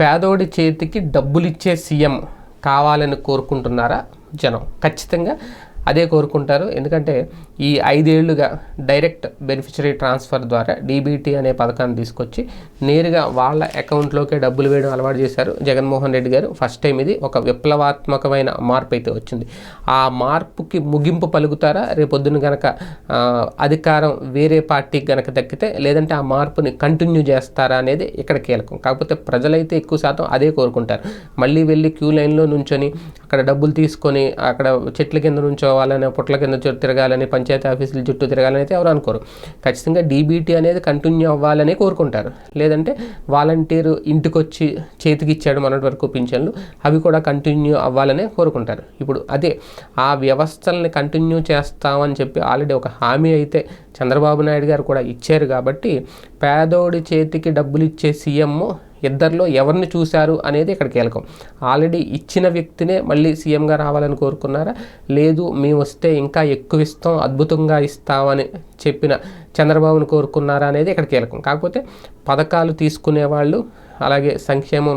పేదోడి చేతికి డబ్బులిచ్చే సీఎం కావాలని కోరుకుంటున్నారా జనం? ఖచ్చితంగా అదే కోరుకుంటారు. ఎందుకంటే ఈ 5 ఏళ్లుగా డైరెక్ట్ బెనిఫిషరీ ట్రాన్స్ఫర్ ద్వారా డీబీటీ అనే పథకాన్ని తీసుకొచ్చి నేరుగా వాళ్ళ అకౌంట్లోకే డబ్బులు వేయడం అలవాటు చేశారు జగన్మోహన్ రెడ్డి గారు. ఫస్ట్ టైం ఇది ఒక విప్లవాత్మకమైన మార్పు అయితే వచ్చింది. ఆ మార్పుకి ముగింపు పలుకుతారా రేపొద్దున గనక అధికారం వేరే పార్టీకి గనక దక్కితే, లేదంటే ఆ మార్పుని కంటిన్యూ చేస్తారా అనేది ఇక్కడ కీలకం. కాకపోతే ప్రజలైతే ఎక్కువ శాతం అదే కోరుకుంటారు. మళ్ళీ వెళ్ళి క్యూ లైన్లో నుంచొని అక్కడ డబ్బులు తీసుకొని అక్కడ చెట్ల కింద నుంచోవాలని, పుట్ల కింద తిరగాలని, పంచాయతీ ఆఫీసుల చుట్టూ తిరగాలని అయితే ఎవరు అనుకోరు. ఖచ్చితంగా డీబీటీ అనేది కంటిన్యూ అవ్వాలని కోరుకుంటారు. లేదంటే వాలంటీరు ఇంటికి వచ్చి చేతికి ఇచ్చాడు మొన్నటి వరకు పింఛన్లు, అవి కూడా కంటిన్యూ అవ్వాలనే కోరుకుంటారు. ఇప్పుడు అదే ఆ వ్యవస్థల్ని కంటిన్యూ చేస్తామని చెప్పి ఆల్రెడీ ఒక హామీ అయితే చంద్రబాబు నాయుడు గారు కూడా ఇచ్చారు. కాబట్టి పేదోడి చేతికి డబ్బులు ఇచ్చే సీఎం ఇద్దరిలో ఎవరిని చూశారు అనేది ఇక్కడ కీలకం. ఆల్రెడీ ఇచ్చిన వ్యక్తినే మళ్ళీ సీఎంగా రావాలని కోరుకున్నారా, లేదు మేము వస్తే ఇంకా ఎక్కువ ఇస్తాం, అద్భుతంగా ఇస్తామని చెప్పిన చంద్రబాబును కోరుకున్నారా అనేది ఇక్కడ కీలకం. కాకపోతే పథకాలు తీసుకునేవాళ్ళు, అలాగే సంక్షేమం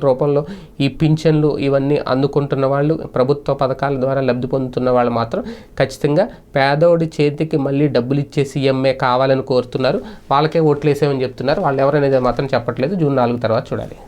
రూపంలో ఈ పింఛన్లు ఇవన్నీ అందుకుంటున్న వాళ్ళు, ప్రభుత్వ పథకాల ద్వారా లబ్ధి పొందుతున్న వాళ్ళు మాత్రం ఖచ్చితంగా పేదోడి చేతికి మళ్ళీ డబ్బులు ఇచ్చే సీఎంఏ కావాలని కోరుతున్నారు. వాళ్ళకే ఓట్లు వేసామని చెప్తున్నారు. వాళ్ళు ఎవరనేది మాత్రం చెప్పట్లేదు. జూన్ 4 తర్వాత చూడాలి.